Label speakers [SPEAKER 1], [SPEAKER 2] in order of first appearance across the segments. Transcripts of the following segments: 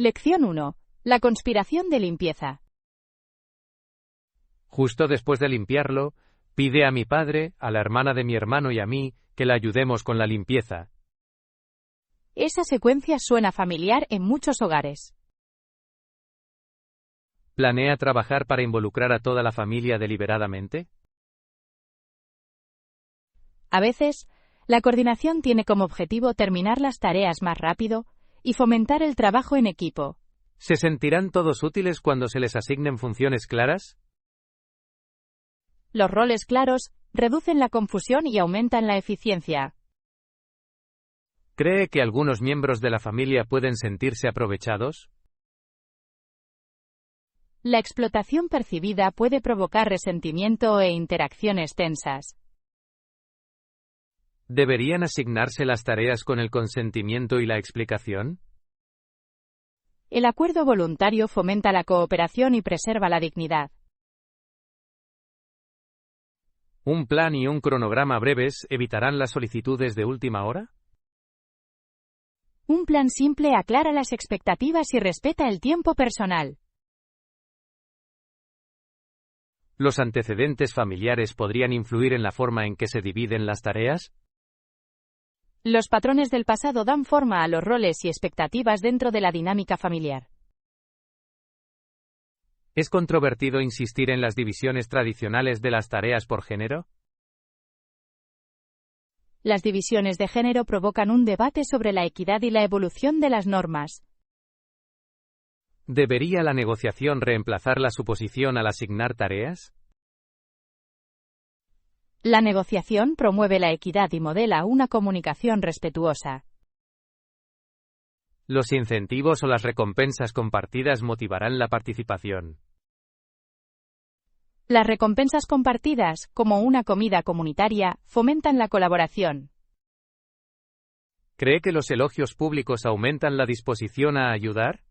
[SPEAKER 1] Lección 1. La conspiración de limpieza.
[SPEAKER 2] Justo después de limpiarlo, pide a mi padre, a la hermana de mi hermano y a mí que la ayudemos con la limpieza.
[SPEAKER 1] Esa secuencia suena familiar en muchos hogares.
[SPEAKER 2] ¿Planea trabajar para involucrar a toda la familia deliberadamente?
[SPEAKER 1] A veces, la coordinación tiene como objetivo terminar las tareas más rápido y fomentar el trabajo en equipo.
[SPEAKER 2] ¿Se sentirán todos útiles cuando se les asignen funciones claras?
[SPEAKER 1] Los roles claros reducen la confusión y aumentan la eficiencia.
[SPEAKER 2] ¿Cree que algunos miembros de la familia pueden sentirse aprovechados?
[SPEAKER 1] La explotación percibida puede provocar resentimiento e interacciones tensas.
[SPEAKER 2] ¿Deberían asignarse las tareas con el consentimiento y la explicación?
[SPEAKER 1] El acuerdo voluntario fomenta la cooperación y preserva la dignidad.
[SPEAKER 2] ¿Un plan y un cronograma breves evitarán las solicitudes de última hora?
[SPEAKER 1] Un plan simple aclara las expectativas y respeta el tiempo personal.
[SPEAKER 2] ¿Los antecedentes familiares podrían influir en la forma en que se dividen las tareas?
[SPEAKER 1] Los patrones del pasado dan forma a los roles y expectativas dentro de la dinámica familiar.
[SPEAKER 2] ¿Es controvertido insistir en las divisiones tradicionales de las tareas por género?
[SPEAKER 1] Las divisiones de género provocan un debate sobre la equidad y la evolución de las normas.
[SPEAKER 2] ¿Debería la negociación reemplazar la suposición al asignar tareas?
[SPEAKER 1] La negociación promueve la equidad y modela una comunicación respetuosa.
[SPEAKER 2] ¿Los incentivos o las recompensas compartidas motivarán la participación?
[SPEAKER 1] Las recompensas compartidas, como una comida comunitaria, fomentan la colaboración.
[SPEAKER 2] ¿Cree que los elogios públicos aumentan la disposición a ayudar?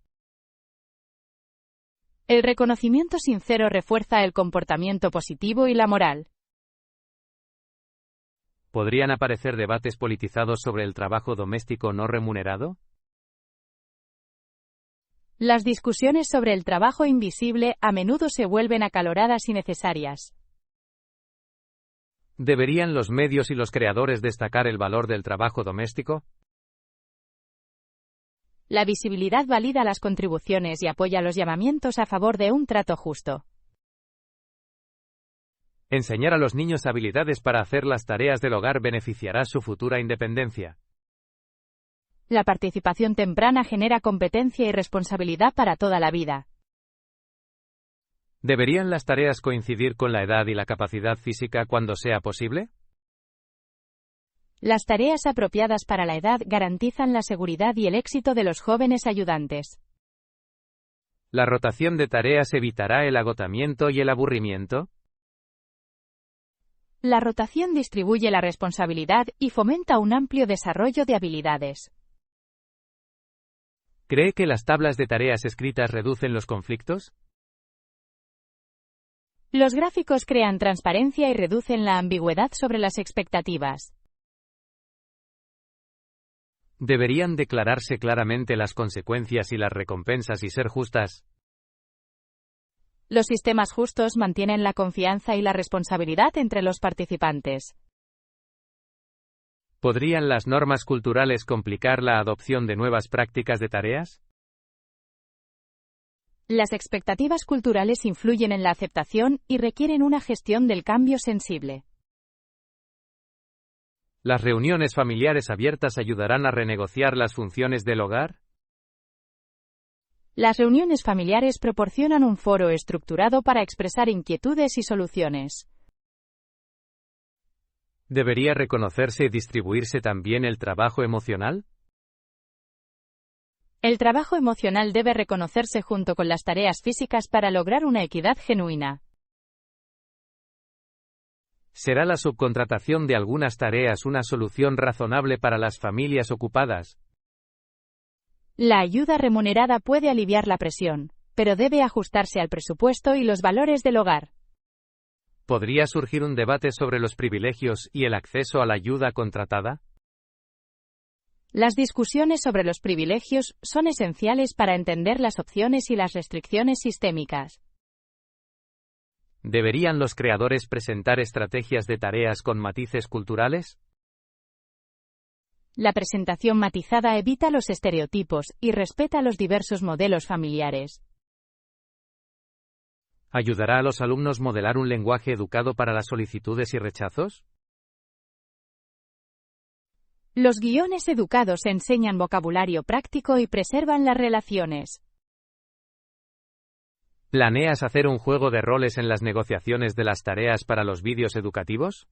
[SPEAKER 1] El reconocimiento sincero refuerza el comportamiento positivo y la moral.
[SPEAKER 2] ¿Podrían aparecer debates politizados sobre el trabajo doméstico no remunerado?
[SPEAKER 1] Las discusiones sobre el trabajo invisible a menudo se vuelven acaloradas y necesarias.
[SPEAKER 2] ¿Deberían los medios y los creadores destacar el valor del trabajo doméstico?
[SPEAKER 1] La visibilidad valida las contribuciones y apoya los llamamientos a favor de un trato justo.
[SPEAKER 2] ¿Enseñar a los niños habilidades para hacer las tareas del hogar beneficiará su futura independencia?
[SPEAKER 1] La participación temprana genera competencia y responsabilidad para toda la vida.
[SPEAKER 2] ¿Deberían las tareas coincidir con la edad y la capacidad física cuando sea posible?
[SPEAKER 1] Las tareas apropiadas para la edad garantizan la seguridad y el éxito de los jóvenes ayudantes.
[SPEAKER 2] ¿La rotación de tareas evitará el agotamiento y el aburrimiento?
[SPEAKER 1] La rotación distribuye la responsabilidad y fomenta un amplio desarrollo de habilidades.
[SPEAKER 2] ¿Cree que las tablas de tareas escritas reducen los conflictos?
[SPEAKER 1] Los gráficos crean transparencia y reducen la ambigüedad sobre las expectativas.
[SPEAKER 2] ¿Deberían declararse claramente las consecuencias y las recompensas y ser justas?
[SPEAKER 1] Los sistemas justos mantienen la confianza y la responsabilidad entre los participantes.
[SPEAKER 2] ¿Podrían las normas culturales complicar la adopción de nuevas prácticas de tareas?
[SPEAKER 1] Las expectativas culturales influyen en la aceptación y requieren una gestión del cambio sensible.
[SPEAKER 2] ¿Las reuniones familiares abiertas ayudarán a renegociar las funciones del hogar?
[SPEAKER 1] Las reuniones familiares proporcionan un foro estructurado para expresar inquietudes y soluciones.
[SPEAKER 2] ¿Debería reconocerse y distribuirse también el trabajo emocional?
[SPEAKER 1] El trabajo emocional debe reconocerse junto con las tareas físicas para lograr una equidad genuina.
[SPEAKER 2] ¿Será la subcontratación de algunas tareas una solución razonable para las familias ocupadas?
[SPEAKER 1] La ayuda remunerada puede aliviar la presión, pero debe ajustarse al presupuesto y los valores del hogar.
[SPEAKER 2] ¿Podría surgir un debate sobre los privilegios y el acceso a la ayuda contratada?
[SPEAKER 1] Las discusiones sobre los privilegios son esenciales para entender las opciones y las restricciones sistémicas.
[SPEAKER 2] ¿Deberían los creadores presentar estrategias de tareas con matices culturales?
[SPEAKER 1] La presentación matizada evita los estereotipos y respeta los diversos modelos familiares.
[SPEAKER 2] ¿Ayudará a los alumnos modelar un lenguaje educado para las solicitudes y rechazos?
[SPEAKER 1] Los guiones educados enseñan vocabulario práctico y preservan las relaciones.
[SPEAKER 2] ¿Planeas hacer un juego de roles en las negociaciones de las tareas para los vídeos educativos?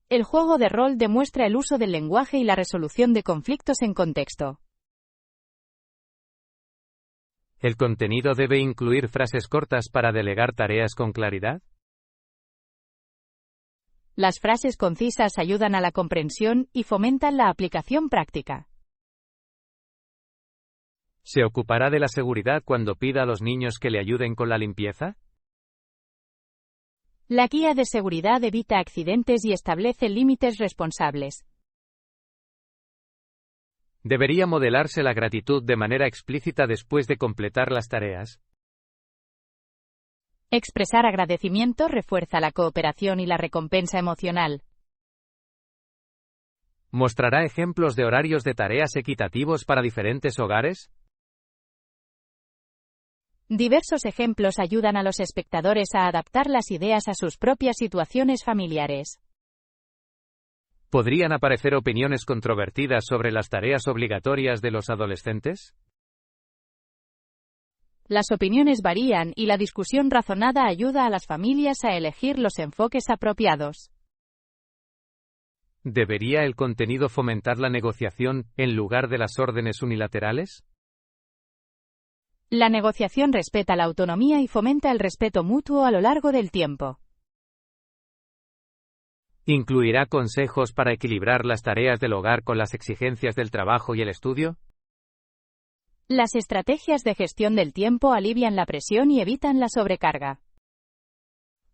[SPEAKER 1] El juego de rol demuestra el uso del lenguaje y la resolución de conflictos en contexto.
[SPEAKER 2] ¿El contenido debe incluir frases cortas para delegar tareas con claridad?
[SPEAKER 1] Las frases concisas ayudan a la comprensión y fomentan la aplicación práctica.
[SPEAKER 2] ¿Se ocupará de la seguridad cuando pida a los niños que le ayuden con la limpieza?
[SPEAKER 1] La guía de seguridad evita accidentes y establece límites responsables.
[SPEAKER 2] ¿Debería modelarse la gratitud de manera explícita después de completar las tareas?
[SPEAKER 1] Expresar agradecimiento refuerza la cooperación y la recompensa emocional.
[SPEAKER 2] ¿Mostrará ejemplos de horarios de tareas equitativos para diferentes hogares?
[SPEAKER 1] Diversos ejemplos ayudan a los espectadores a adaptar las ideas a sus propias situaciones familiares.
[SPEAKER 2] ¿Podrían aparecer opiniones controvertidas sobre las tareas obligatorias de los adolescentes?
[SPEAKER 1] Las opiniones varían y la discusión razonada ayuda a las familias a elegir los enfoques apropiados.
[SPEAKER 2] ¿Debería el contenido fomentar la negociación en lugar de las órdenes unilaterales?
[SPEAKER 1] La negociación respeta la autonomía y fomenta el respeto mutuo a lo largo del tiempo.
[SPEAKER 2] ¿Incluirá consejos para equilibrar las tareas del hogar con las exigencias del trabajo y el estudio?
[SPEAKER 1] Las estrategias de gestión del tiempo alivian la presión y evitan la sobrecarga.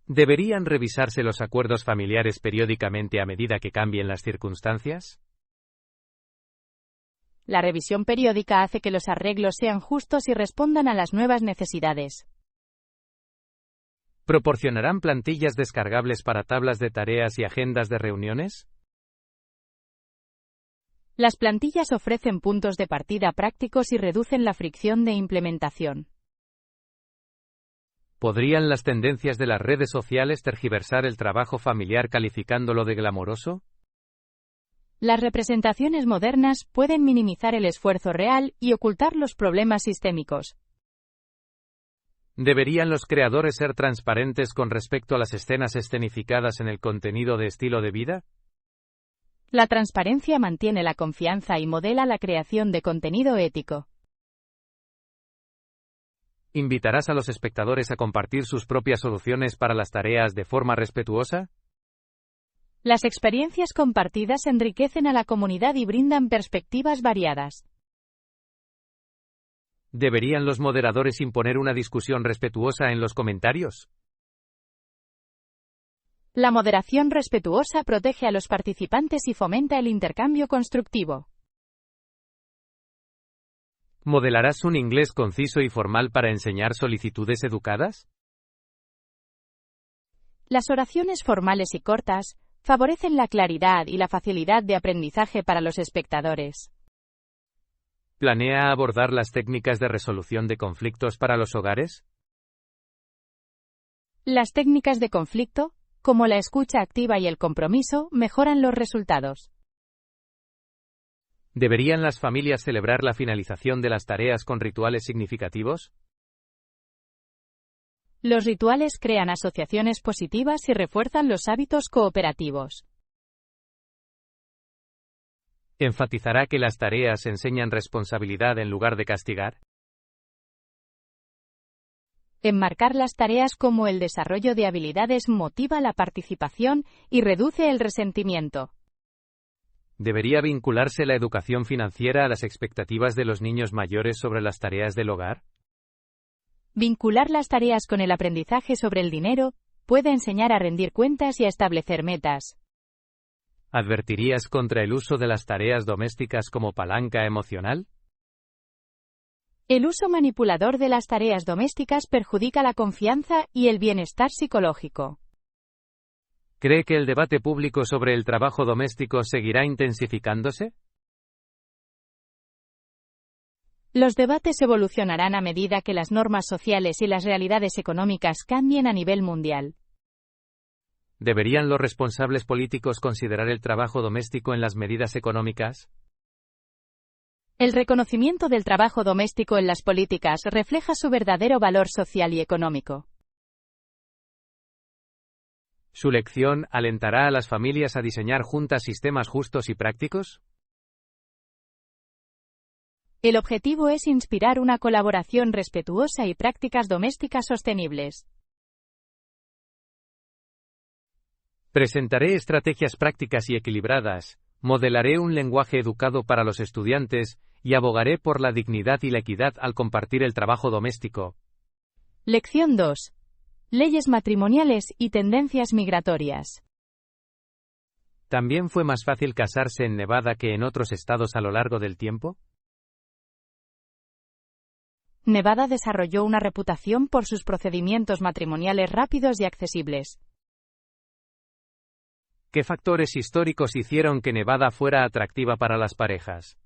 [SPEAKER 2] ¿Deberían revisarse los acuerdos familiares periódicamente a medida que cambien las circunstancias?
[SPEAKER 1] La revisión periódica hace que los arreglos sean justos y respondan a las nuevas necesidades.
[SPEAKER 2] ¿Proporcionarán plantillas descargables para tablas de tareas y agendas de reuniones?
[SPEAKER 1] Las plantillas ofrecen puntos de partida prácticos y reducen la fricción de implementación.
[SPEAKER 2] ¿Podrían las tendencias de las redes sociales tergiversar el trabajo familiar calificándolo de glamoroso?
[SPEAKER 1] Las representaciones modernas pueden minimizar el esfuerzo real y ocultar los problemas sistémicos.
[SPEAKER 2] ¿Deberían los creadores ser transparentes con respecto a las escenas escenificadas en el contenido de estilo de vida?
[SPEAKER 1] La transparencia mantiene la confianza y modela la creación de contenido ético.
[SPEAKER 2] ¿Invitarás a los espectadores a compartir sus propias soluciones para las tareas de forma respetuosa?
[SPEAKER 1] Las experiencias compartidas enriquecen a la comunidad y brindan perspectivas variadas.
[SPEAKER 2] ¿Deberían los moderadores imponer una discusión respetuosa en los comentarios?
[SPEAKER 1] La moderación respetuosa protege a los participantes y fomenta el intercambio constructivo.
[SPEAKER 2] ¿Modelarás un inglés conciso y formal para enseñar solicitudes educadas?
[SPEAKER 1] Las oraciones formales y cortas favorecen la claridad y la facilidad de aprendizaje para los espectadores.
[SPEAKER 2] ¿Planea abordar las técnicas de resolución de conflictos para los hogares?
[SPEAKER 1] Las técnicas de conflicto, como la escucha activa y el compromiso, mejoran los resultados.
[SPEAKER 2] ¿Deberían las familias celebrar la finalización de las tareas con rituales significativos?
[SPEAKER 1] Los rituales crean asociaciones positivas y refuerzan los hábitos cooperativos.
[SPEAKER 2] ¿Enfatizará que las tareas enseñan responsabilidad en lugar de castigar?
[SPEAKER 1] Enmarcar las tareas como el desarrollo de habilidades motiva la participación y reduce el resentimiento.
[SPEAKER 2] ¿Debería vincularse la educación financiera a las expectativas de los niños mayores sobre las tareas del hogar?
[SPEAKER 1] Vincular las tareas con el aprendizaje sobre el dinero puede enseñar a rendir cuentas y a establecer metas.
[SPEAKER 2] ¿Advertirías contra el uso de las tareas domésticas como palanca emocional?
[SPEAKER 1] El uso manipulador de las tareas domésticas perjudica la confianza y el bienestar psicológico.
[SPEAKER 2] ¿Cree que el debate público sobre el trabajo doméstico seguirá intensificándose?
[SPEAKER 1] Los debates evolucionarán a medida que las normas sociales y las realidades económicas cambien a nivel mundial.
[SPEAKER 2] ¿Deberían los responsables políticos considerar el trabajo doméstico en las medidas económicas?
[SPEAKER 1] El reconocimiento del trabajo doméstico en las políticas refleja su verdadero valor social y económico.
[SPEAKER 2] ¿Su lección alentará a las familias a diseñar juntas sistemas justos y prácticos?
[SPEAKER 1] El objetivo es inspirar una colaboración respetuosa y prácticas domésticas sostenibles.
[SPEAKER 2] Presentaré estrategias prácticas y equilibradas, modelaré un lenguaje educado para los estudiantes, y abogaré por la dignidad y la equidad al compartir el trabajo doméstico.
[SPEAKER 1] Lección 2. Leyes matrimoniales y tendencias migratorias.
[SPEAKER 2] ¿También fue más fácil casarse en Nevada que en otros estados a lo largo del tiempo?
[SPEAKER 1] Nevada desarrolló una reputación por sus procedimientos matrimoniales rápidos y accesibles.
[SPEAKER 2] ¿Qué factores históricos hicieron que Nevada fuera atractiva para las parejas?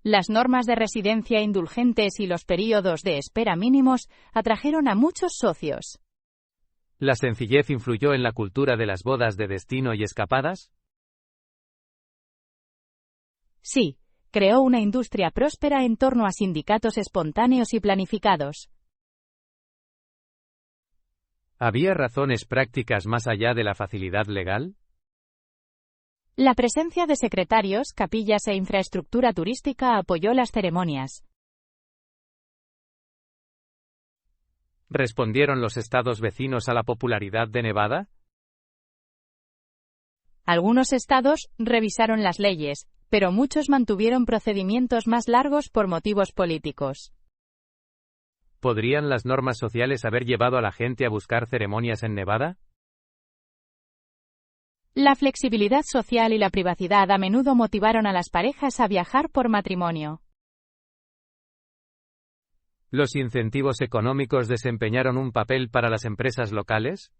[SPEAKER 1] Las normas de residencia indulgentes y los períodos de espera mínimos atrajeron a muchos socios.
[SPEAKER 2] ¿La sencillez influyó en la cultura de las bodas de destino y escapadas?
[SPEAKER 1] Sí, creó una industria próspera en torno a sindicatos espontáneos y planificados.
[SPEAKER 2] ¿Había razones prácticas más allá de la facilidad legal?
[SPEAKER 1] La presencia de secretarios, capillas e infraestructura turística apoyó las ceremonias.
[SPEAKER 2] ¿Respondieron los estados vecinos a la popularidad de Nevada?
[SPEAKER 1] Algunos estados revisaron las leyes, pero muchos mantuvieron procedimientos más largos por motivos políticos.
[SPEAKER 2] ¿Podrían las normas sociales haber llevado a la gente a buscar ceremonias en Nevada?
[SPEAKER 1] La flexibilidad social y la privacidad a menudo motivaron a las parejas a viajar por matrimonio.
[SPEAKER 2] ¿Los incentivos económicos desempeñaron un papel para las empresas locales?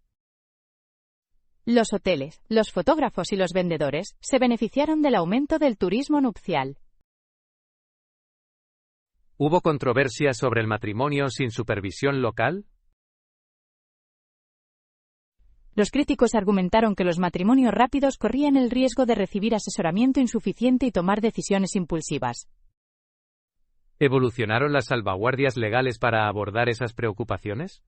[SPEAKER 1] Los hoteles, los fotógrafos y los vendedores se beneficiaron del aumento del turismo nupcial.
[SPEAKER 2] ¿Hubo controversia sobre el matrimonio sin supervisión local?
[SPEAKER 1] Los críticos argumentaron que los matrimonios rápidos corrían el riesgo de recibir asesoramiento insuficiente y tomar decisiones impulsivas.
[SPEAKER 2] ¿Evolucionaron las salvaguardias legales para abordar esas preocupaciones?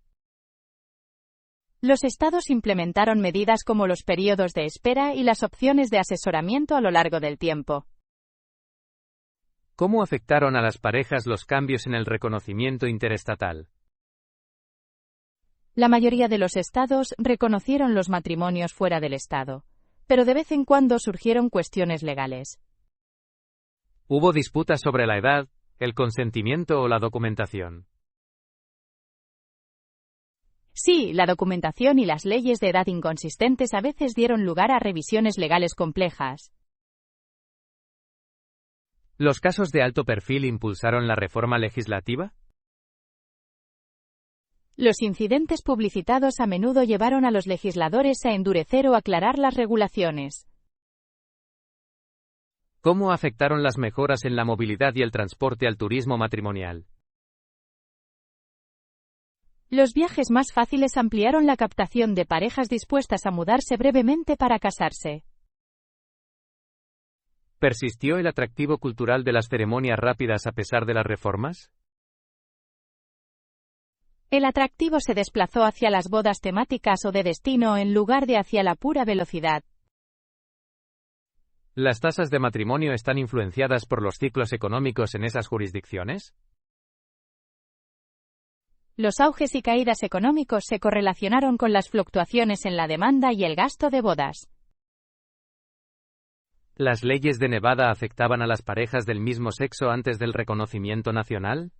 [SPEAKER 1] Los estados implementaron medidas como los períodos de espera y las opciones de asesoramiento a lo largo del tiempo.
[SPEAKER 2] ¿Cómo afectaron a las parejas los cambios en el reconocimiento interestatal?
[SPEAKER 1] La mayoría de los estados reconocieron los matrimonios fuera del estado, pero de vez en cuando surgieron cuestiones legales.
[SPEAKER 2] ¿Hubo disputas sobre la edad, el consentimiento o la documentación?
[SPEAKER 1] Sí, la documentación y las leyes de edad inconsistentes a veces dieron lugar a revisiones legales complejas.
[SPEAKER 2] ¿Los casos de alto perfil impulsaron la reforma legislativa?
[SPEAKER 1] Los incidentes publicitados a menudo llevaron a los legisladores a endurecer o aclarar las regulaciones.
[SPEAKER 2] ¿Cómo afectaron las mejoras en la movilidad y el transporte al turismo matrimonial?
[SPEAKER 1] Los viajes más fáciles ampliaron la captación de parejas dispuestas a mudarse brevemente para casarse.
[SPEAKER 2] ¿Persistió el atractivo cultural de las ceremonias rápidas a pesar de las reformas?
[SPEAKER 1] El atractivo se desplazó hacia las bodas temáticas o de destino en lugar de hacia la pura velocidad.
[SPEAKER 2] ¿Las tasas de matrimonio están influenciadas por los ciclos económicos en esas jurisdicciones?
[SPEAKER 1] Los auges y caídas económicos se correlacionaron con las fluctuaciones en la demanda y el gasto de bodas.
[SPEAKER 2] ¿Las leyes de Nevada afectaban a las parejas del mismo sexo antes del reconocimiento nacional?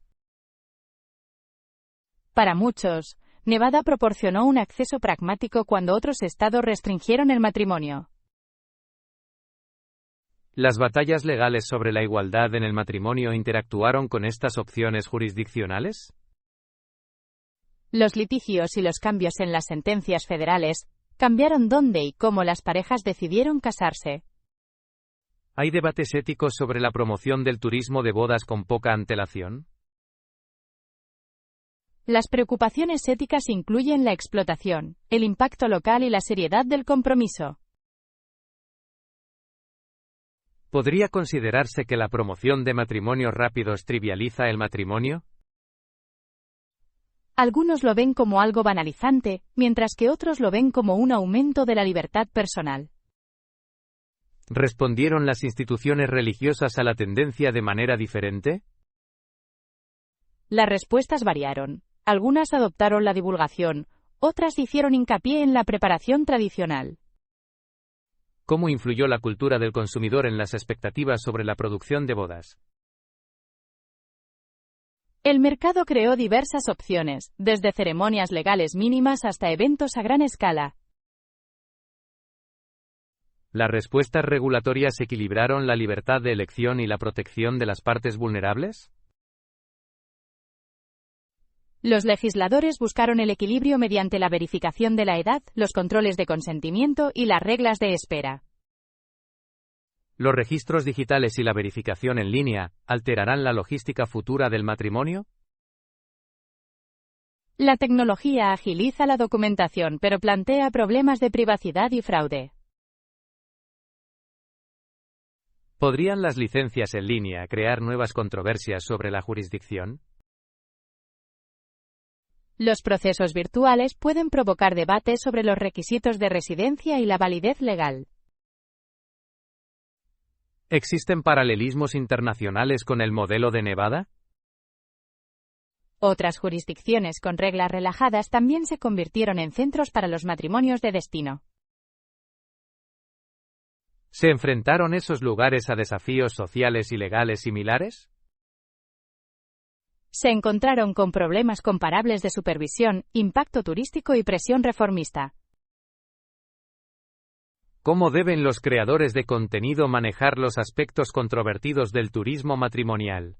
[SPEAKER 1] Para muchos, Nevada proporcionó un acceso pragmático cuando otros estados restringieron el matrimonio.
[SPEAKER 2] ¿Las batallas legales sobre la igualdad en el matrimonio interactuaron con estas opciones jurisdiccionales?
[SPEAKER 1] Los litigios y los cambios en las sentencias federales cambiaron dónde y cómo las parejas decidieron casarse.
[SPEAKER 2] ¿Hay debates éticos sobre la promoción del turismo de bodas con poca antelación?
[SPEAKER 1] Las preocupaciones éticas incluyen la explotación, el impacto local y la seriedad del compromiso.
[SPEAKER 2] ¿Podría considerarse que la promoción de matrimonios rápidos trivializa el matrimonio?
[SPEAKER 1] Algunos lo ven como algo banalizante, mientras que otros lo ven como un aumento de la libertad personal.
[SPEAKER 2] ¿Respondieron las instituciones religiosas a la tendencia de manera diferente?
[SPEAKER 1] Las respuestas variaron. Algunas adoptaron la divulgación, otras hicieron hincapié en la preparación tradicional.
[SPEAKER 2] ¿Cómo influyó la cultura del consumidor en las expectativas sobre la producción de bodas?
[SPEAKER 1] El mercado creó diversas opciones, desde ceremonias legales mínimas hasta eventos a gran escala.
[SPEAKER 2] ¿Las respuestas regulatorias equilibraron la libertad de elección y la protección de las partes vulnerables?
[SPEAKER 1] Los legisladores buscaron el equilibrio mediante la verificación de la edad, los controles de consentimiento y las reglas de espera.
[SPEAKER 2] ¿Los registros digitales y la verificación en línea alterarán la logística futura del matrimonio?
[SPEAKER 1] La tecnología agiliza la documentación, pero plantea problemas de privacidad y fraude.
[SPEAKER 2] ¿Podrían las licencias en línea crear nuevas controversias sobre la jurisdicción?
[SPEAKER 1] Los procesos virtuales pueden provocar debates sobre los requisitos de residencia y la validez legal.
[SPEAKER 2] ¿Existen paralelismos internacionales con el modelo de Nevada?
[SPEAKER 1] Otras jurisdicciones con reglas relajadas también se convirtieron en centros para los matrimonios de destino.
[SPEAKER 2] ¿Se enfrentaron esos lugares a desafíos sociales y legales similares?
[SPEAKER 1] Se encontraron con problemas comparables de supervisión, impacto turístico y presión reformista.
[SPEAKER 2] ¿Cómo deben los creadores de contenido manejar los aspectos controvertidos del turismo matrimonial?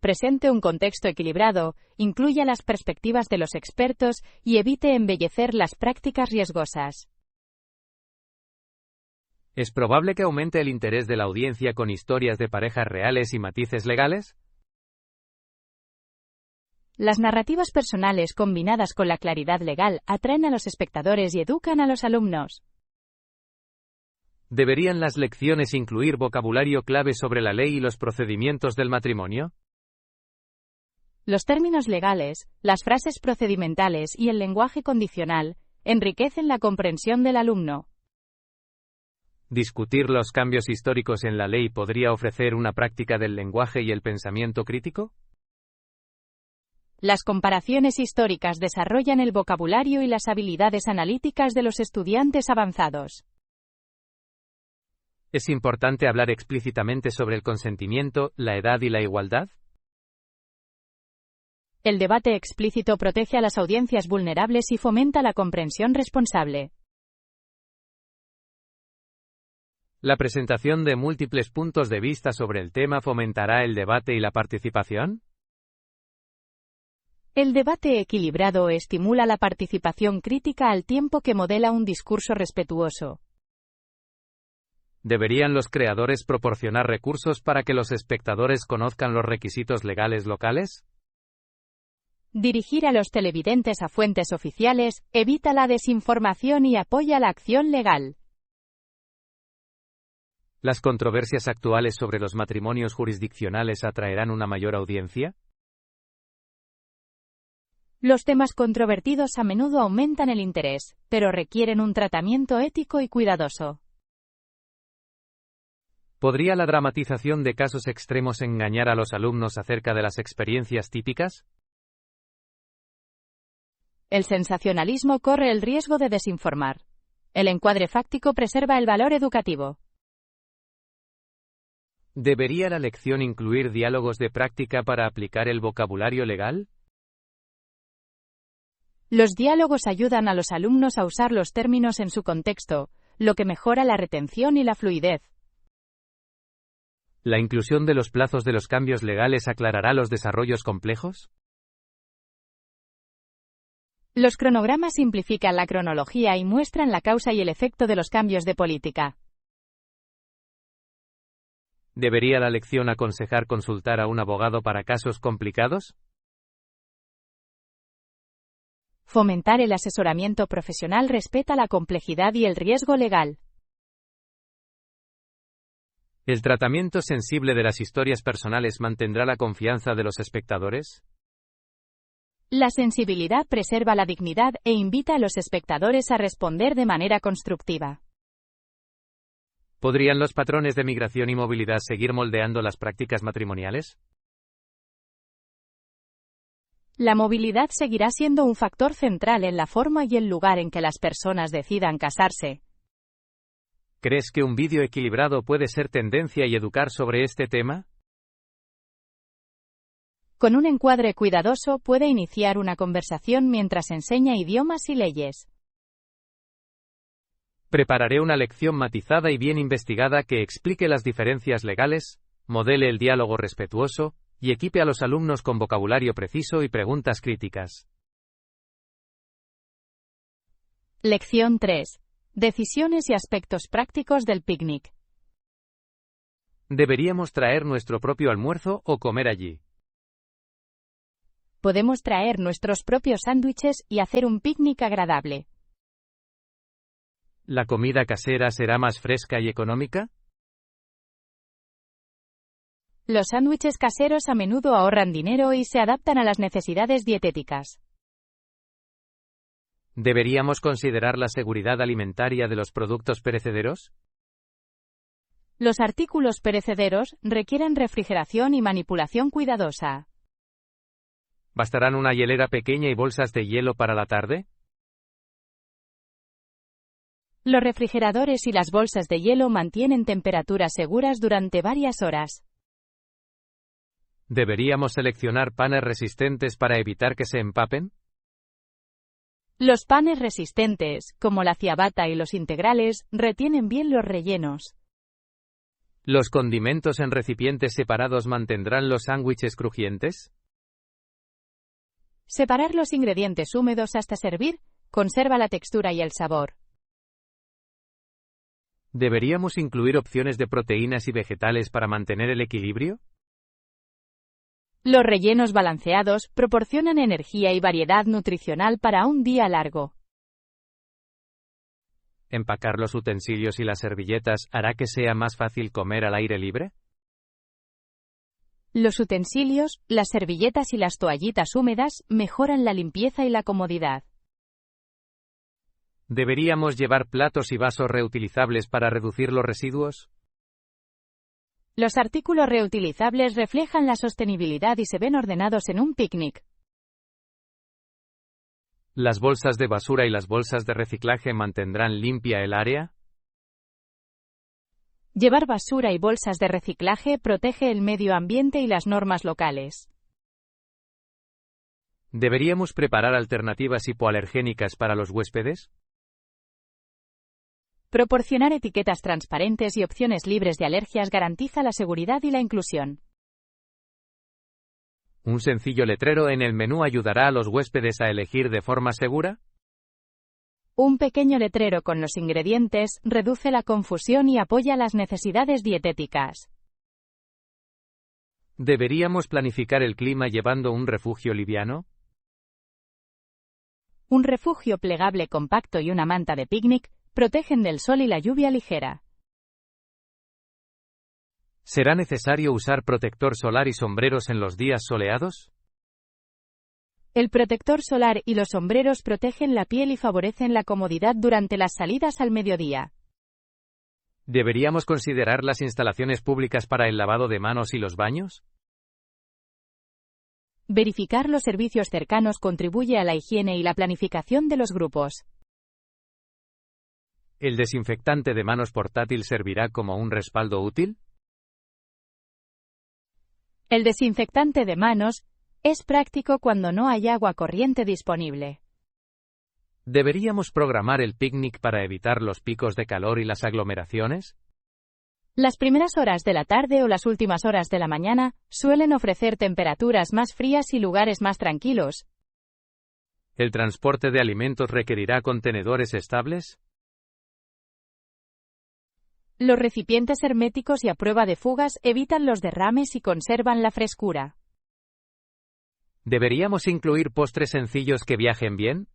[SPEAKER 1] Presente un contexto equilibrado, incluya las perspectivas de los expertos y evite embellecer las prácticas riesgosas.
[SPEAKER 2] ¿Es probable que aumente el interés de la audiencia con historias de parejas reales y matices legales?
[SPEAKER 1] Las narrativas personales combinadas con la claridad legal atraen a los espectadores y educan a los alumnos.
[SPEAKER 2] ¿Deberían las lecciones incluir vocabulario clave sobre la ley y los procedimientos del matrimonio?
[SPEAKER 1] Los términos legales, las frases procedimentales y el lenguaje condicional enriquecen la comprensión del alumno.
[SPEAKER 2] ¿Discutir los cambios históricos en la ley podría ofrecer una práctica del lenguaje y el pensamiento crítico?
[SPEAKER 1] Las comparaciones históricas desarrollan el vocabulario y las habilidades analíticas de los estudiantes avanzados.
[SPEAKER 2] ¿Es importante hablar explícitamente sobre el consentimiento, la edad y la igualdad?
[SPEAKER 1] El debate explícito protege a las audiencias vulnerables y fomenta la comprensión responsable.
[SPEAKER 2] ¿La presentación de múltiples puntos de vista sobre el tema fomentará el debate y la participación?
[SPEAKER 1] El debate equilibrado estimula la participación crítica al tiempo que modela un discurso respetuoso.
[SPEAKER 2] ¿Deberían los creadores proporcionar recursos para que los espectadores conozcan los requisitos legales locales?
[SPEAKER 1] Dirigir a los televidentes a fuentes oficiales evita la desinformación y apoya la acción legal.
[SPEAKER 2] ¿Las controversias actuales sobre los matrimonios jurisdiccionales atraerán una mayor audiencia?
[SPEAKER 1] Los temas controvertidos a menudo aumentan el interés, pero requieren un tratamiento ético y cuidadoso.
[SPEAKER 2] ¿Podría la dramatización de casos extremos engañar a los alumnos acerca de las experiencias típicas?
[SPEAKER 1] El sensacionalismo corre el riesgo de desinformar. El encuadre fáctico preserva el valor educativo.
[SPEAKER 2] ¿Debería la lección incluir diálogos de práctica para aplicar el vocabulario legal?
[SPEAKER 1] Los diálogos ayudan a los alumnos a usar los términos en su contexto, lo que mejora la retención y la fluidez.
[SPEAKER 2] ¿La inclusión de los plazos de los cambios legales aclarará los desarrollos complejos?
[SPEAKER 1] Los cronogramas simplifican la cronología y muestran la causa y el efecto de los cambios de política.
[SPEAKER 2] ¿Debería la lección aconsejar consultar a un abogado para casos complicados?
[SPEAKER 1] Fomentar el asesoramiento profesional respeta la complejidad y el riesgo legal.
[SPEAKER 2] ¿El tratamiento sensible de las historias personales mantendrá la confianza de los espectadores?
[SPEAKER 1] La sensibilidad preserva la dignidad e invita a los espectadores a responder de manera constructiva.
[SPEAKER 2] ¿Podrían los patrones de migración y movilidad seguir moldeando las prácticas matrimoniales?
[SPEAKER 1] La movilidad seguirá siendo un factor central en la forma y el lugar en que las personas decidan casarse.
[SPEAKER 2] ¿Crees que un vídeo equilibrado puede ser tendencia y educar sobre este tema?
[SPEAKER 1] Con un encuadre cuidadoso puede iniciar una conversación mientras enseña idiomas y leyes.
[SPEAKER 2] Prepararé una lección matizada y bien investigada que explique las diferencias legales, modele el diálogo respetuoso, y equipe a los alumnos con vocabulario preciso y preguntas críticas.
[SPEAKER 1] Lección 3. Decisiones y aspectos prácticos del picnic.
[SPEAKER 2] ¿Deberíamos traer nuestro propio almuerzo o comer allí?
[SPEAKER 1] Podemos traer nuestros propios sándwiches y hacer un picnic agradable.
[SPEAKER 2] ¿La comida casera será más fresca y económica?
[SPEAKER 1] Los sándwiches caseros a menudo ahorran dinero y se adaptan a las necesidades dietéticas.
[SPEAKER 2] ¿Deberíamos considerar la seguridad alimentaria de los productos perecederos?
[SPEAKER 1] Los artículos perecederos requieren refrigeración y manipulación cuidadosa.
[SPEAKER 2] ¿Bastarán una hielera pequeña y bolsas de hielo para la tarde?
[SPEAKER 1] Los refrigeradores y las bolsas de hielo mantienen temperaturas seguras durante varias horas.
[SPEAKER 2] ¿Deberíamos seleccionar panes resistentes para evitar que se empapen?
[SPEAKER 1] Los panes resistentes, como la ciabatta y los integrales, retienen bien los rellenos.
[SPEAKER 2] ¿Los condimentos en recipientes separados mantendrán los sándwiches crujientes?
[SPEAKER 1] Separar los ingredientes húmedos hasta servir conserva la textura y el sabor.
[SPEAKER 2] ¿Deberíamos incluir opciones de proteínas y vegetales para mantener el equilibrio?
[SPEAKER 1] Los rellenos balanceados proporcionan energía y variedad nutricional para un día largo.
[SPEAKER 2] ¿Empacar los utensilios y las servilletas hará que sea más fácil comer al aire libre?
[SPEAKER 1] Los utensilios, las servilletas y las toallitas húmedas mejoran la limpieza y la comodidad.
[SPEAKER 2] ¿Deberíamos llevar platos y vasos reutilizables para reducir los residuos?
[SPEAKER 1] Los artículos reutilizables reflejan la sostenibilidad y se ven ordenados en un picnic.
[SPEAKER 2] ¿Las bolsas de basura y las bolsas de reciclaje mantendrán limpia el área?
[SPEAKER 1] Llevar basura y bolsas de reciclaje protege el medio ambiente y las normas locales.
[SPEAKER 2] ¿Deberíamos preparar alternativas hipoalergénicas para los huéspedes?
[SPEAKER 1] Proporcionar etiquetas transparentes y opciones libres de alergias garantiza la seguridad y la inclusión.
[SPEAKER 2] ¿Un sencillo letrero en el menú ayudará a los huéspedes a elegir de forma segura?
[SPEAKER 1] Un pequeño letrero con los ingredientes reduce la confusión y apoya las necesidades dietéticas.
[SPEAKER 2] ¿Deberíamos planificar el clima llevando un refugio liviano?
[SPEAKER 1] Un refugio plegable compacto y una manta de picnic protegen del sol y la lluvia ligera.
[SPEAKER 2] ¿Será necesario usar protector solar y sombreros en los días soleados?
[SPEAKER 1] El protector solar y los sombreros protegen la piel y favorecen la comodidad durante las salidas al mediodía.
[SPEAKER 2] ¿Deberíamos considerar las instalaciones públicas para el lavado de manos y los baños?
[SPEAKER 1] Verificar los servicios cercanos contribuye a la higiene y la planificación de los grupos.
[SPEAKER 2] ¿El desinfectante de manos portátil servirá como un respaldo útil?
[SPEAKER 1] El desinfectante de manos es práctico cuando no hay agua corriente disponible.
[SPEAKER 2] ¿Deberíamos programar el picnic para evitar los picos de calor y las aglomeraciones?
[SPEAKER 1] Las primeras horas de la tarde o las últimas horas de la mañana suelen ofrecer temperaturas más frías y lugares más tranquilos.
[SPEAKER 2] ¿El transporte de alimentos requerirá contenedores estables?
[SPEAKER 1] Los recipientes herméticos y a prueba de fugas evitan los derrames y conservan la frescura.
[SPEAKER 2] ¿Deberíamos incluir postres sencillos que viajen bien?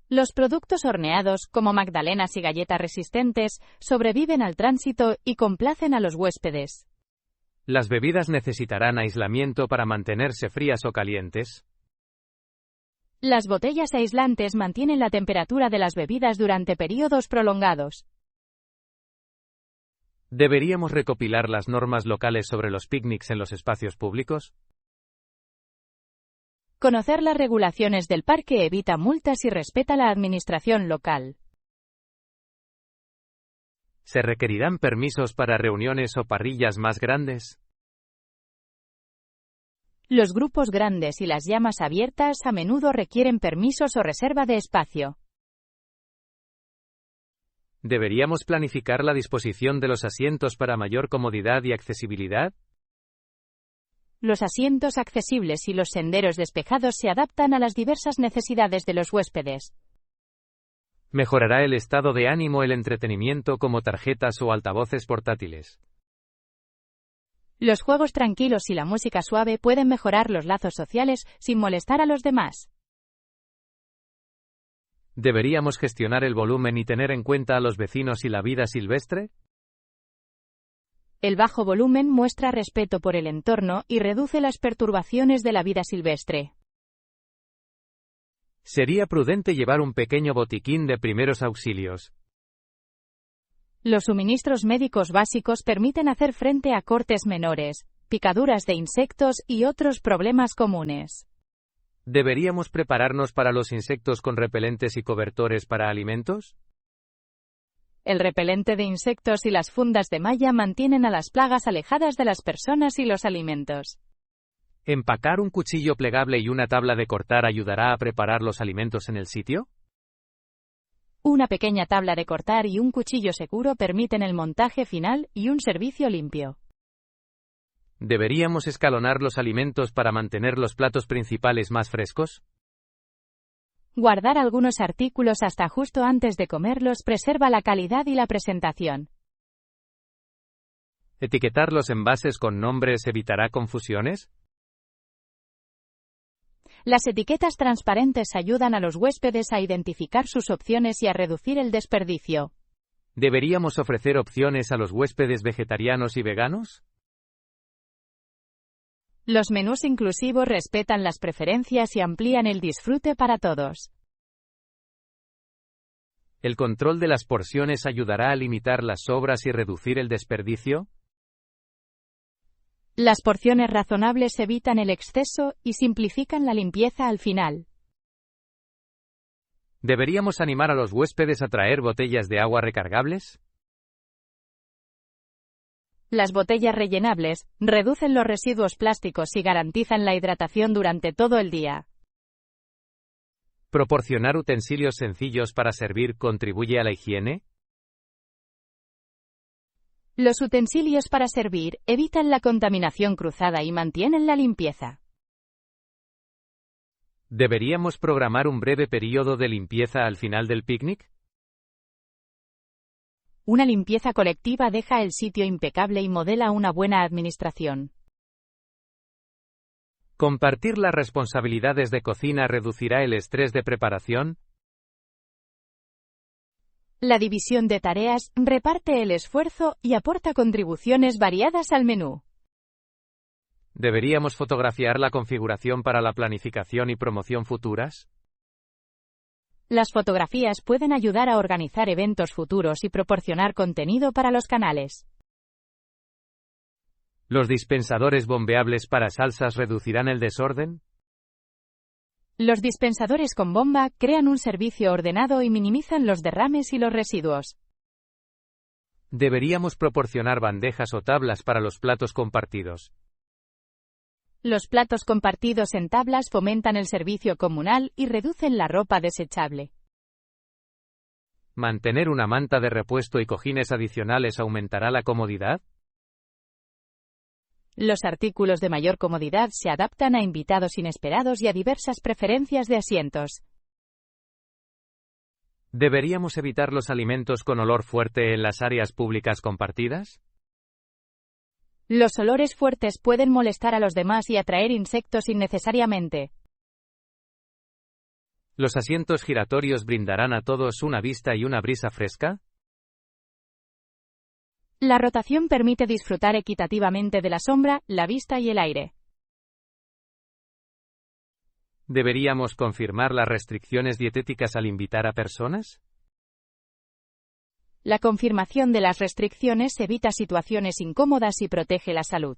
[SPEAKER 1] Los productos horneados, como magdalenas y galletas resistentes, sobreviven al tránsito y complacen a los huéspedes.
[SPEAKER 2] ¿Las bebidas necesitarán aislamiento para mantenerse frías o calientes?
[SPEAKER 1] Las botellas aislantes mantienen la temperatura de las bebidas durante periodos prolongados.
[SPEAKER 2] ¿Deberíamos recopilar las normas locales sobre los picnics en los espacios públicos?
[SPEAKER 1] Conocer las regulaciones del parque evita multas y respeta la administración local.
[SPEAKER 2] ¿Se requerirán permisos para reuniones o parrillas más grandes?
[SPEAKER 1] Los grupos grandes y las llamas abiertas a menudo requieren permisos o reserva de espacio.
[SPEAKER 2] ¿Deberíamos planificar la disposición de los asientos para mayor comodidad y accesibilidad?
[SPEAKER 1] Los asientos accesibles y los senderos despejados se adaptan a las diversas necesidades de los huéspedes.
[SPEAKER 2] ¿Mejorará el estado de ánimo el entretenimiento como tarjetas o altavoces portátiles?
[SPEAKER 1] Los juegos tranquilos y la música suave pueden mejorar los lazos sociales sin molestar a los demás.
[SPEAKER 2] ¿Deberíamos gestionar el volumen y tener en cuenta a los vecinos y la vida silvestre?
[SPEAKER 1] El bajo volumen muestra respeto por el entorno y reduce las perturbaciones de la vida silvestre.
[SPEAKER 2] Sería prudente llevar un pequeño botiquín de primeros auxilios.
[SPEAKER 1] Los suministros médicos básicos permiten hacer frente a cortes menores, picaduras de insectos y otros problemas comunes.
[SPEAKER 2] ¿Deberíamos prepararnos para los insectos con repelentes y cobertores para alimentos?
[SPEAKER 1] El repelente de insectos y las fundas de malla mantienen a las plagas alejadas de las personas y los alimentos.
[SPEAKER 2] ¿Empacar un cuchillo plegable y una tabla de cortar ayudará a preparar los alimentos en el sitio?
[SPEAKER 1] Una pequeña tabla de cortar y un cuchillo seguro permiten el montaje final y un servicio limpio.
[SPEAKER 2] ¿Deberíamos escalonar los alimentos para mantener los platos principales más frescos?
[SPEAKER 1] Guardar algunos artículos hasta justo antes de comerlos preserva la calidad y la presentación.
[SPEAKER 2] ¿Etiquetar los envases con nombres evitará confusiones?
[SPEAKER 1] Las etiquetas transparentes ayudan a los huéspedes a identificar sus opciones y a reducir el desperdicio.
[SPEAKER 2] ¿Deberíamos ofrecer opciones a los huéspedes vegetarianos y veganos?
[SPEAKER 1] Los menús inclusivos respetan las preferencias y amplían el disfrute para todos.
[SPEAKER 2] ¿El control de las porciones ayudará a limitar las sobras y reducir el desperdicio?
[SPEAKER 1] Las porciones razonables evitan el exceso y simplifican la limpieza al final.
[SPEAKER 2] ¿Deberíamos animar a los huéspedes a traer botellas de agua recargables?
[SPEAKER 1] Las botellas rellenables reducen los residuos plásticos y garantizan la hidratación durante todo el día.
[SPEAKER 2] ¿Proporcionar utensilios sencillos para servir contribuye a la higiene?
[SPEAKER 1] Los utensilios para servir evitan la contaminación cruzada y mantienen la limpieza.
[SPEAKER 2] ¿Deberíamos programar un breve periodo de limpieza al final del picnic?
[SPEAKER 1] Una limpieza colectiva deja el sitio impecable y modela una buena administración.
[SPEAKER 2] ¿Compartir las responsabilidades de cocina reducirá el estrés de preparación?
[SPEAKER 1] La división de tareas reparte el esfuerzo y aporta contribuciones variadas al menú.
[SPEAKER 2] ¿Deberíamos fotografiar la configuración para la planificación y promoción futuras?
[SPEAKER 1] Las fotografías pueden ayudar a organizar eventos futuros y proporcionar contenido para los canales.
[SPEAKER 2] ¿Los dispensadores bombeables para salsas reducirán el desorden?
[SPEAKER 1] Los dispensadores con bomba crean un servicio ordenado y minimizan los derrames y los residuos.
[SPEAKER 2] ¿Deberíamos proporcionar bandejas o tablas para los platos compartidos?
[SPEAKER 1] Los platos compartidos en tablas fomentan el servicio comunal y reducen la ropa desechable.
[SPEAKER 2] ¿Mantener una manta de repuesto y cojines adicionales aumentará la comodidad?
[SPEAKER 1] Los artículos de mayor comodidad se adaptan a invitados inesperados y a diversas preferencias de asientos.
[SPEAKER 2] ¿Deberíamos evitar los alimentos con olor fuerte en las áreas públicas compartidas?
[SPEAKER 1] Los olores fuertes pueden molestar a los demás y atraer insectos innecesariamente.
[SPEAKER 2] ¿Los asientos giratorios brindarán a todos una vista y una brisa fresca?
[SPEAKER 1] La rotación permite disfrutar equitativamente de la sombra, la vista y el aire.
[SPEAKER 2] ¿Deberíamos confirmar las restricciones dietéticas al invitar a personas?
[SPEAKER 1] La confirmación de las restricciones evita situaciones incómodas y protege la salud.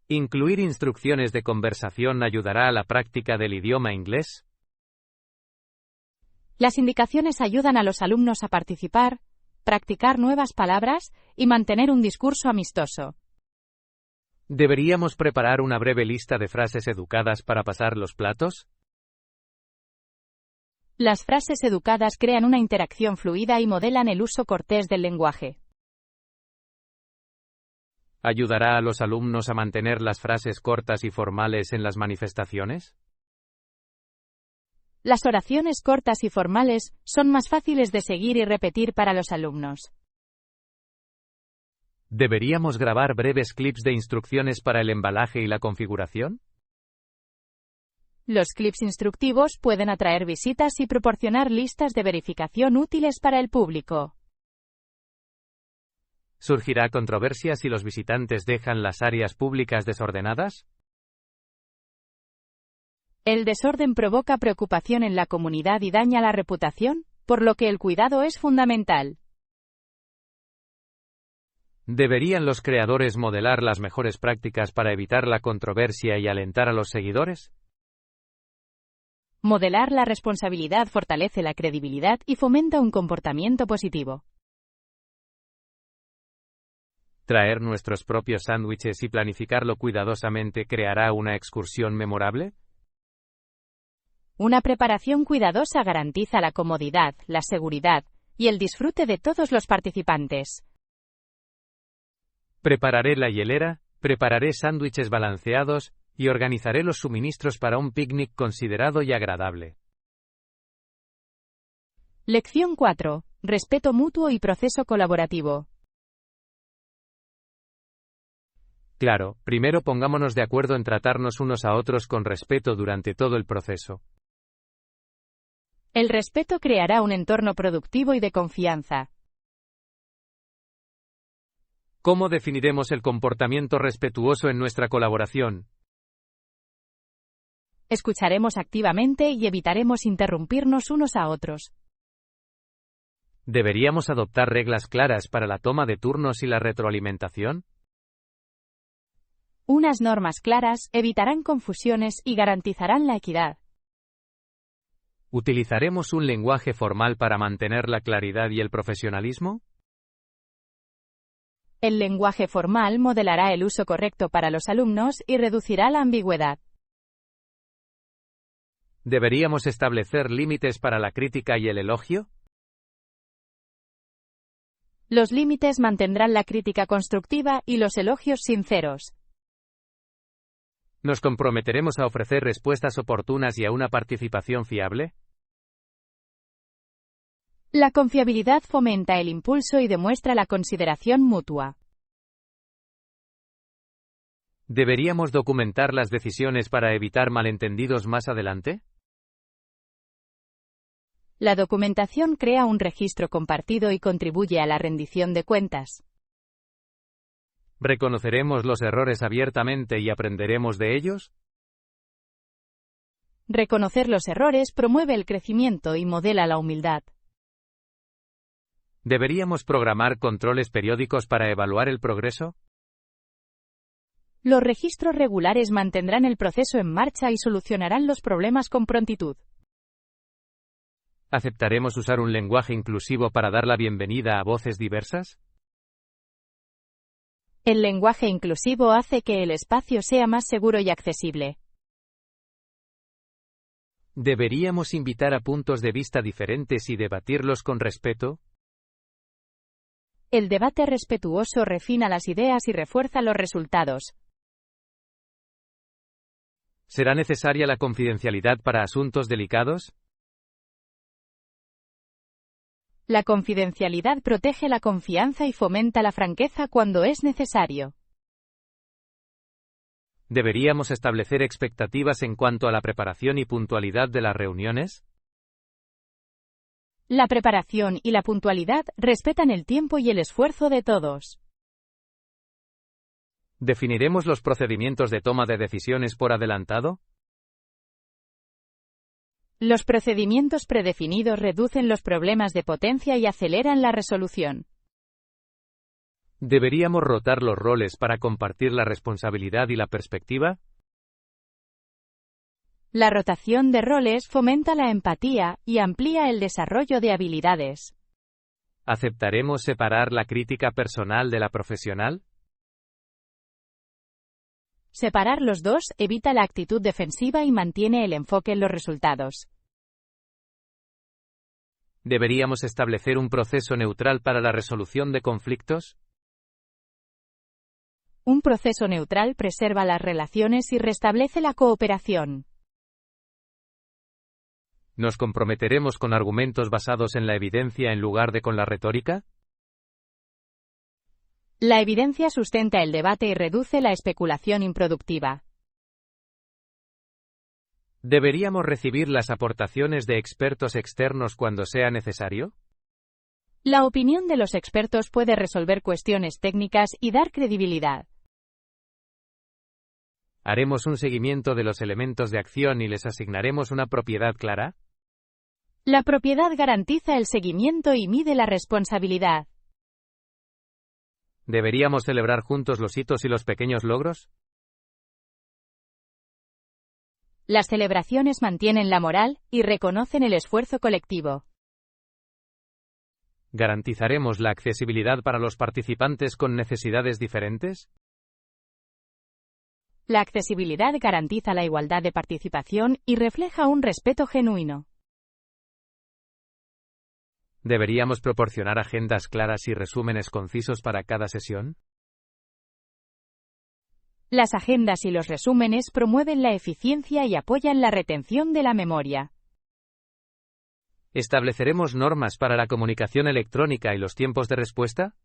[SPEAKER 2] ¿Incluir instrucciones de conversación ayudará a la práctica del idioma inglés?
[SPEAKER 1] Las indicaciones ayudan a los alumnos a participar, practicar nuevas palabras y mantener un discurso amistoso.
[SPEAKER 2] ¿Deberíamos preparar una breve lista de frases educadas para pasar los platos?
[SPEAKER 1] Las frases educadas crean una interacción fluida y modelan el uso cortés del lenguaje.
[SPEAKER 2] ¿Ayudará a los alumnos a mantener las frases cortas y formales en las manifestaciones?
[SPEAKER 1] Las oraciones cortas y formales son más fáciles de seguir y repetir para los alumnos.
[SPEAKER 2] ¿Deberíamos grabar breves clips de instrucciones para el embalaje y la configuración?
[SPEAKER 1] Los clips instructivos pueden atraer visitas y proporcionar listas de verificación útiles para el público.
[SPEAKER 2] ¿Surgirá controversia si los visitantes dejan las áreas públicas desordenadas?
[SPEAKER 1] El desorden provoca preocupación en la comunidad y daña la reputación, por lo que el cuidado es fundamental.
[SPEAKER 2] ¿Deberían los creadores modelar las mejores prácticas para evitar la controversia y alentar a los seguidores?
[SPEAKER 1] Modelar la responsabilidad fortalece la credibilidad y fomenta un comportamiento positivo.
[SPEAKER 2] ¿Traer nuestros propios sándwiches y planificarlo cuidadosamente creará una excursión memorable?
[SPEAKER 1] Una preparación cuidadosa garantiza la comodidad, la seguridad y el disfrute de todos los participantes.
[SPEAKER 2] Prepararé la hielera, prepararé sándwiches balanceados y organizaré los suministros para un picnic considerado y agradable.
[SPEAKER 1] Lección 4. Respeto mutuo y proceso colaborativo.
[SPEAKER 2] Claro, primero pongámonos de acuerdo en tratarnos unos a otros con respeto durante todo el proceso.
[SPEAKER 1] El respeto creará un entorno productivo y de confianza.
[SPEAKER 2] ¿Cómo definiremos el comportamiento respetuoso en nuestra colaboración?
[SPEAKER 1] Escucharemos activamente y evitaremos interrumpirnos unos a otros.
[SPEAKER 2] ¿Deberíamos adoptar reglas claras para la toma de turnos y la retroalimentación?
[SPEAKER 1] Unas normas claras evitarán confusiones y garantizarán la equidad.
[SPEAKER 2] ¿Utilizaremos un lenguaje formal para mantener la claridad y el profesionalismo?
[SPEAKER 1] El lenguaje formal modelará el uso correcto para los alumnos y reducirá la ambigüedad.
[SPEAKER 2] ¿Deberíamos establecer límites para la crítica y el elogio?
[SPEAKER 1] Los límites mantendrán la crítica constructiva y los elogios sinceros.
[SPEAKER 2] ¿Nos comprometeremos a ofrecer respuestas oportunas y a una participación fiable?
[SPEAKER 1] La confiabilidad fomenta el impulso y demuestra la consideración mutua.
[SPEAKER 2] ¿Deberíamos documentar las decisiones para evitar malentendidos más adelante?
[SPEAKER 1] La documentación crea un registro compartido y contribuye a la rendición de cuentas.
[SPEAKER 2] ¿Reconoceremos los errores abiertamente y aprenderemos de ellos?
[SPEAKER 1] Reconocer los errores promueve el crecimiento y modela la humildad.
[SPEAKER 2] ¿Deberíamos programar controles periódicos para evaluar el progreso?
[SPEAKER 1] Los registros regulares mantendrán el proceso en marcha y solucionarán los problemas con prontitud.
[SPEAKER 2] ¿Aceptaremos usar un lenguaje inclusivo para dar la bienvenida a voces diversas?
[SPEAKER 1] El lenguaje inclusivo hace que el espacio sea más seguro y accesible.
[SPEAKER 2] ¿Deberíamos invitar a puntos de vista diferentes y debatirlos con respeto?
[SPEAKER 1] El debate respetuoso refina las ideas y refuerza los resultados.
[SPEAKER 2] ¿Será necesaria la confidencialidad para asuntos delicados?
[SPEAKER 1] La confidencialidad protege la confianza y fomenta la franqueza cuando es necesario.
[SPEAKER 2] ¿Deberíamos establecer expectativas en cuanto a la preparación y puntualidad de las reuniones?
[SPEAKER 1] La preparación y la puntualidad respetan el tiempo y el esfuerzo de todos.
[SPEAKER 2] ¿Definiremos los procedimientos de toma de decisiones por adelantado?
[SPEAKER 1] Los procedimientos predefinidos reducen los problemas de potencia y aceleran la resolución.
[SPEAKER 2] ¿Deberíamos rotar los roles para compartir la responsabilidad y la perspectiva?
[SPEAKER 1] La rotación de roles fomenta la empatía y amplía el desarrollo de habilidades.
[SPEAKER 2] ¿Aceptaremos separar la crítica personal de la profesional?
[SPEAKER 1] Separar los dos evita la actitud defensiva y mantiene el enfoque en los resultados.
[SPEAKER 2] ¿Deberíamos establecer un proceso neutral para la resolución de conflictos?
[SPEAKER 1] Un proceso neutral preserva las relaciones y restablece la cooperación.
[SPEAKER 2] ¿Nos comprometeremos con argumentos basados en la evidencia en lugar de con la retórica?
[SPEAKER 1] La evidencia sustenta el debate y reduce la especulación improductiva.
[SPEAKER 2] ¿Deberíamos recibir las aportaciones de expertos externos cuando sea necesario?
[SPEAKER 1] La opinión de los expertos puede resolver cuestiones técnicas y dar credibilidad.
[SPEAKER 2] ¿Haremos un seguimiento de los elementos de acción y les asignaremos una propiedad clara?
[SPEAKER 1] La propiedad garantiza el seguimiento y mide la responsabilidad.
[SPEAKER 2] ¿Deberíamos celebrar juntos los hitos y los pequeños logros?
[SPEAKER 1] Las celebraciones mantienen la moral y reconocen el esfuerzo colectivo.
[SPEAKER 2] ¿Garantizaremos la accesibilidad para los participantes con necesidades diferentes?
[SPEAKER 1] La accesibilidad garantiza la igualdad de participación y refleja un respeto genuino.
[SPEAKER 2] ¿Deberíamos proporcionar agendas claras y resúmenes concisos para cada sesión?
[SPEAKER 1] Las agendas y los resúmenes promueven la eficiencia y apoyan la retención de la memoria.
[SPEAKER 2] ¿Estableceremos normas para la comunicación electrónica y los tiempos de respuesta?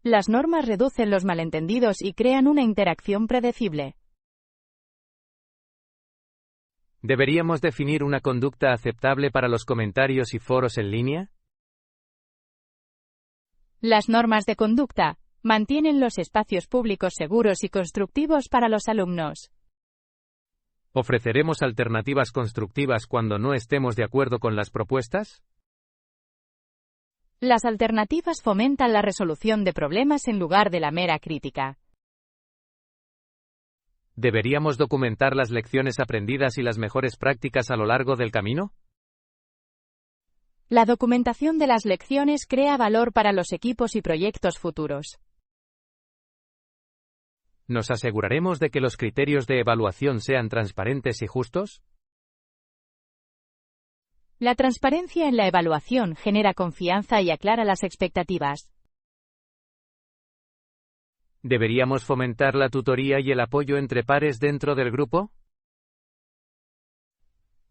[SPEAKER 1] Las normas reducen los malentendidos y crean una interacción predecible.
[SPEAKER 2] ¿Deberíamos definir una conducta aceptable para los comentarios y foros en línea?
[SPEAKER 1] Las normas de conducta mantienen los espacios públicos seguros y constructivos para los alumnos.
[SPEAKER 2] ¿Ofreceremos alternativas constructivas cuando no estemos de acuerdo con las propuestas?
[SPEAKER 1] Las alternativas fomentan la resolución de problemas en lugar de la mera crítica.
[SPEAKER 2] ¿Deberíamos documentar las lecciones aprendidas y las mejores prácticas a lo largo del camino?
[SPEAKER 1] La documentación de las lecciones crea valor para los equipos y proyectos futuros.
[SPEAKER 2] ¿Nos aseguraremos de que los criterios de evaluación sean transparentes y justos?
[SPEAKER 1] La transparencia en la evaluación genera confianza y aclara las expectativas.
[SPEAKER 2] ¿Deberíamos fomentar la tutoría y el apoyo entre pares dentro del grupo?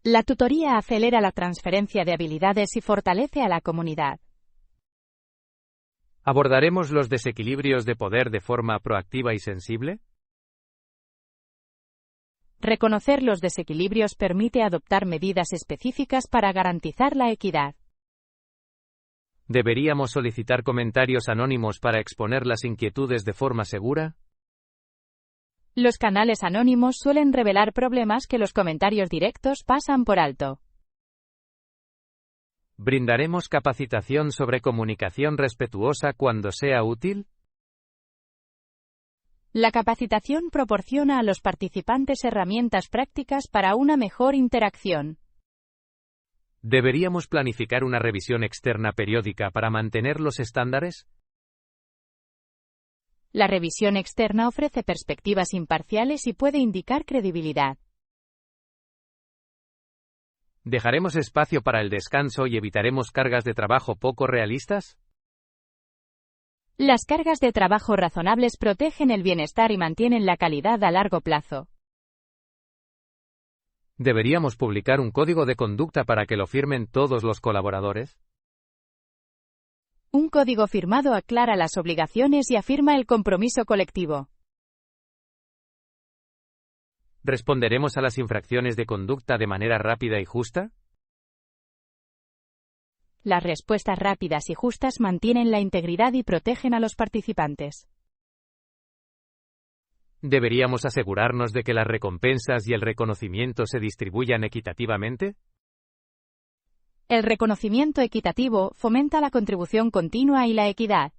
[SPEAKER 1] La tutoría acelera la transferencia de habilidades y fortalece a la comunidad.
[SPEAKER 2] ¿Abordaremos los desequilibrios de poder de forma proactiva y sensible?
[SPEAKER 1] Reconocer los desequilibrios permite adoptar medidas específicas para garantizar la equidad.
[SPEAKER 2] ¿Deberíamos solicitar comentarios anónimos para exponer las inquietudes de forma segura?
[SPEAKER 1] Los canales anónimos suelen revelar problemas que los comentarios directos pasan por alto.
[SPEAKER 2] ¿Brindaremos capacitación sobre comunicación respetuosa cuando sea útil?
[SPEAKER 1] La capacitación proporciona a los participantes herramientas prácticas para una mejor interacción.
[SPEAKER 2] ¿Deberíamos planificar una revisión externa periódica para mantener los estándares?
[SPEAKER 1] La revisión externa ofrece perspectivas imparciales y puede indicar credibilidad.
[SPEAKER 2] ¿Dejaremos espacio para el descanso y evitaremos cargas de trabajo poco realistas?
[SPEAKER 1] Las cargas de trabajo razonables protegen el bienestar y mantienen la calidad a largo plazo.
[SPEAKER 2] ¿Deberíamos publicar un código de conducta para que lo firmen todos los colaboradores?
[SPEAKER 1] Un código firmado aclara las obligaciones y afirma el compromiso colectivo.
[SPEAKER 2] ¿Responderemos a las infracciones de conducta de manera rápida y justa?
[SPEAKER 1] Las respuestas rápidas y justas mantienen la integridad y protegen a los participantes.
[SPEAKER 2] ¿Deberíamos asegurarnos de que las recompensas y el reconocimiento se distribuyan equitativamente?
[SPEAKER 1] El reconocimiento equitativo fomenta la contribución continua y la equidad.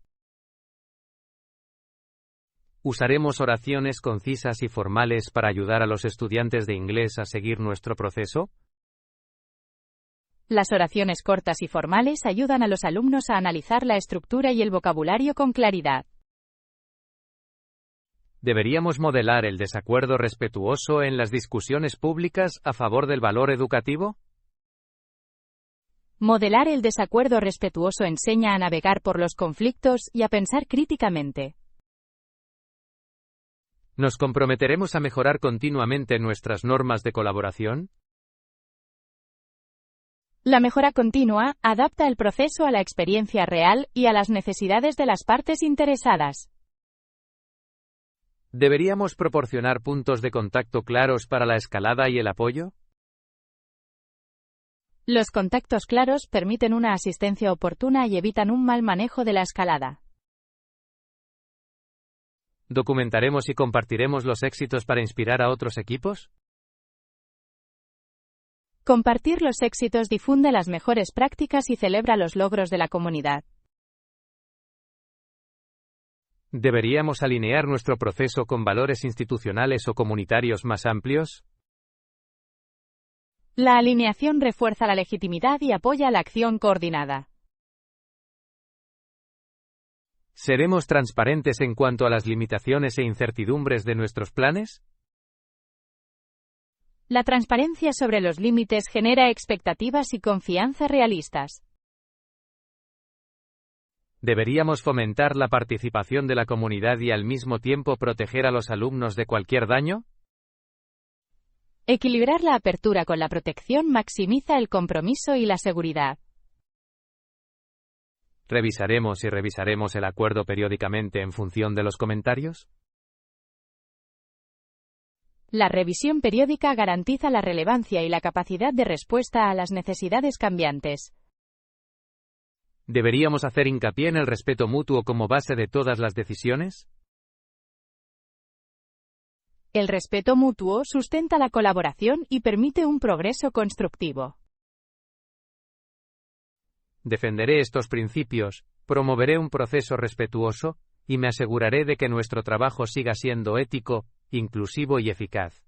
[SPEAKER 2] ¿Usaremos oraciones concisas y formales para ayudar a los estudiantes de inglés a seguir nuestro proceso?
[SPEAKER 1] Las oraciones cortas y formales ayudan a los alumnos a analizar la estructura y el vocabulario con claridad.
[SPEAKER 2] ¿Deberíamos modelar el desacuerdo respetuoso en las discusiones públicas a favor del valor educativo?
[SPEAKER 1] Modelar el desacuerdo respetuoso enseña a navegar por los conflictos y a pensar críticamente.
[SPEAKER 2] ¿Nos comprometeremos a mejorar continuamente nuestras normas de colaboración?
[SPEAKER 1] La mejora continua adapta el proceso a la experiencia real y a las necesidades de las partes interesadas.
[SPEAKER 2] ¿Deberíamos proporcionar puntos de contacto claros para la escalada y el apoyo?
[SPEAKER 1] Los contactos claros permiten una asistencia oportuna y evitan un mal manejo de la escalada.
[SPEAKER 2] ¿Documentaremos y compartiremos los éxitos para inspirar a otros equipos?
[SPEAKER 1] Compartir los éxitos difunde las mejores prácticas y celebra los logros de la comunidad.
[SPEAKER 2] ¿Deberíamos alinear nuestro proceso con valores institucionales o comunitarios más amplios?
[SPEAKER 1] La alineación refuerza la legitimidad y apoya la acción coordinada.
[SPEAKER 2] ¿Seremos transparentes en cuanto a las limitaciones e incertidumbres de nuestros planes?
[SPEAKER 1] La transparencia sobre los límites genera expectativas y confianza realistas.
[SPEAKER 2] ¿Deberíamos fomentar la participación de la comunidad y al mismo tiempo proteger a los alumnos de cualquier daño?
[SPEAKER 1] Equilibrar la apertura con la protección maximiza el compromiso y la seguridad.
[SPEAKER 2] ¿Revisaremos y revisaremos el acuerdo periódicamente en función de los comentarios?
[SPEAKER 1] La revisión periódica garantiza la relevancia y la capacidad de respuesta a las necesidades cambiantes.
[SPEAKER 2] ¿Deberíamos hacer hincapié en el respeto mutuo como base de todas las decisiones?
[SPEAKER 1] El respeto mutuo sustenta la colaboración y permite un progreso constructivo.
[SPEAKER 2] Defenderé estos principios, promoveré un proceso respetuoso, y me aseguraré de que nuestro trabajo siga siendo ético, inclusivo y eficaz.